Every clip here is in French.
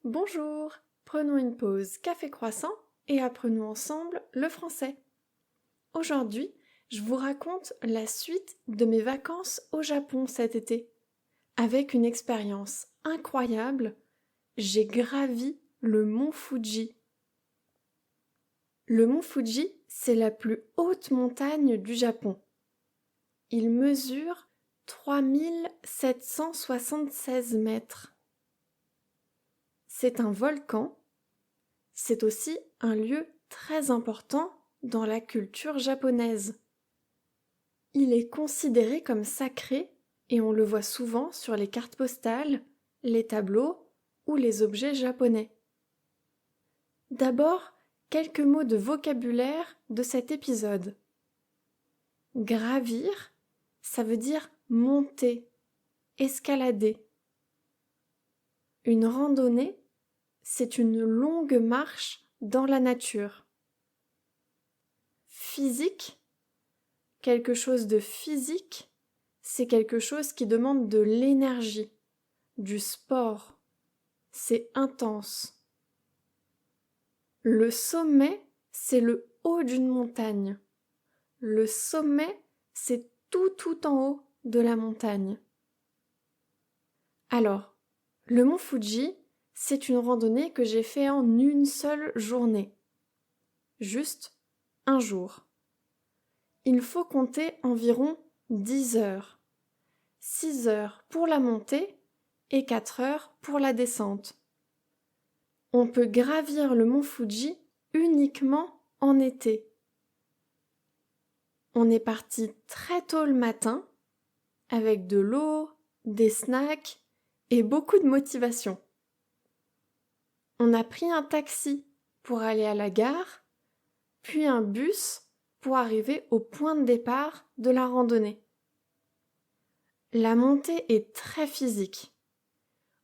Bonjour, prenons une pause café croissant et apprenons ensemble le français. Aujourd'hui, je vous raconte la suite de mes vacances au Japon cet été. Avec une expérience incroyable, j'ai gravi le mont Fuji. Le mont Fuji, c'est la plus haute montagne du Japon. Il mesure 3776 mètres. C'est un volcan. C'est aussi un lieu très important dans la culture japonaise. Il est considéré comme sacré et on le voit souvent sur les cartes postales, les tableaux ou les objets japonais. D'abord, quelques mots de vocabulaire de cet épisode. Gravir, ça veut dire monter, escalader. Une randonnée, c'est une longue marche dans la nature. Physique, quelque chose de physique, c'est quelque chose qui demande de l'énergie, du sport. C'est intense. Le sommet, c'est le haut d'une montagne. Le sommet, c'est tout en haut de la montagne. Alors, le mont Fuji, c'est une randonnée que j'ai fait en une seule journée. Juste un jour. Il faut compter environ 10 heures. 6 heures pour la montée et 4 heures pour la descente. On peut gravir le mont Fuji uniquement en été. On est parti très tôt le matin avec de l'eau, des snacks et beaucoup de motivation. On a pris un taxi pour aller à la gare, puis un bus pour arriver au point de départ de la randonnée. La montée est très physique.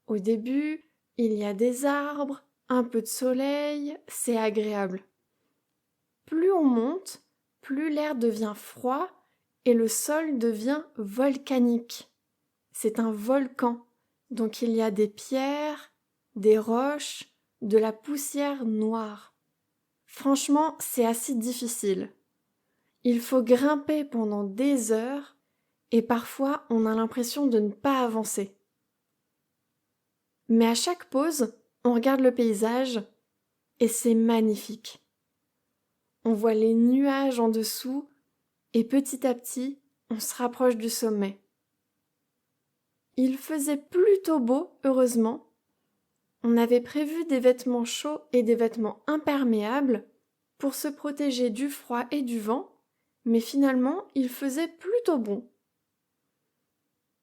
Au début, il y a des arbres, un peu de soleil, c'est agréable. Plus on monte, plus l'air devient froid et le sol devient volcanique. C'est un volcan, donc il y a des pierres, des roches, de la poussière noire. Franchement, c'est assez difficile. Il faut grimper pendant des heures et parfois on a l'impression de ne pas avancer. Mais à chaque pause, on regarde le paysage et c'est magnifique. On voit les nuages en dessous et petit à petit, on se rapproche du sommet. Il faisait plutôt beau, heureusement. On avait prévu des vêtements chauds et des vêtements imperméables pour se protéger du froid et du vent, mais finalement, il faisait plutôt bon.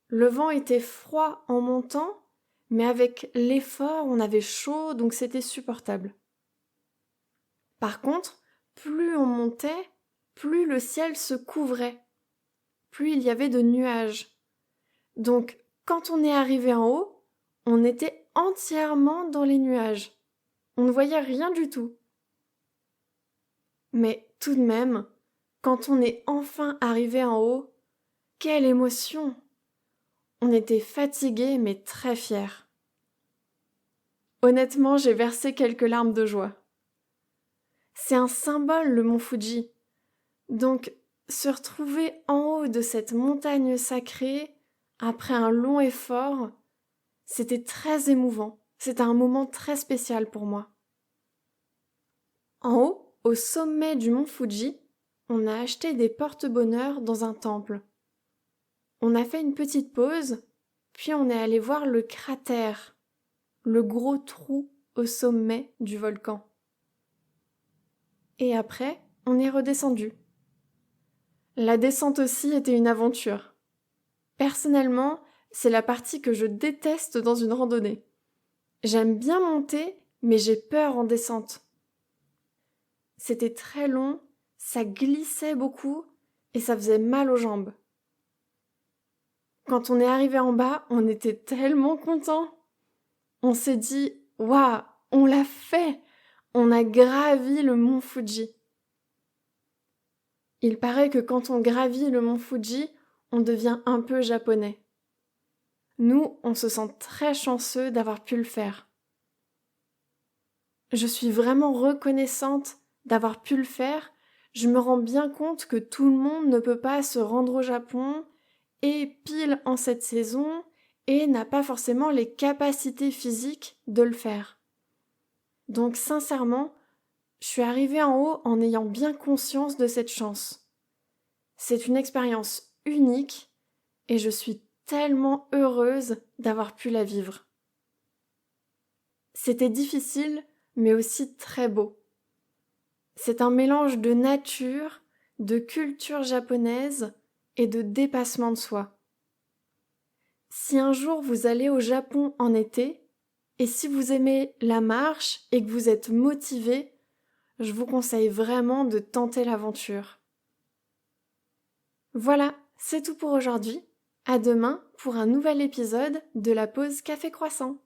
Le vent était froid en montant, mais avec l'effort, on avait chaud, donc c'était supportable. Par contre, plus on montait, plus le ciel se couvrait, plus il y avait de nuages. Donc, quand on est arrivé en haut, on était entièrement dans les nuages. On ne voyait rien du tout. Mais tout de même, quand on est enfin arrivé en haut, quelle émotion! On était fatigués mais très fiers. Honnêtement, j'ai versé quelques larmes de joie. C'est un symbole, le mont Fuji. Donc, se retrouver en haut de cette montagne sacrée, après un long effort, c'était très émouvant. C'était un moment très spécial pour moi. En haut, au sommet du mont Fuji, on a acheté des porte-bonheur dans un temple. On a fait une petite pause, puis on est allé voir le cratère, le gros trou au sommet du volcan. Et après, on est redescendu. La descente aussi était une aventure. Personnellement, c'est la partie que je déteste dans une randonnée. J'aime bien monter, mais j'ai peur en descente. C'était très long, ça glissait beaucoup et ça faisait mal aux jambes. Quand on est arrivé en bas, on était tellement contents. On s'est dit « Waouh, on l'a fait! On a gravi le mont Fuji !» Il paraît que quand on gravit le mont Fuji, on devient un peu japonais. Nous, on se sent très chanceux d'avoir pu le faire. Je suis vraiment reconnaissante d'avoir pu le faire. Je me rends bien compte que tout le monde ne peut pas se rendre au Japon et pile en cette saison et n'a pas forcément les capacités physiques de le faire. Donc sincèrement, je suis arrivée en haut en ayant bien conscience de cette chance. C'est une expérience unique et je suis tellement heureuse d'avoir pu la vivre. C'était difficile, mais aussi très beau. C'est un mélange de nature, de culture japonaise et de dépassement de soi. Si un jour vous allez au Japon en été, et si vous aimez la marche et que vous êtes motivé, je vous conseille vraiment de tenter l'aventure. Voilà, c'est tout pour aujourd'hui. À demain pour un nouvel épisode de la pause café croissant.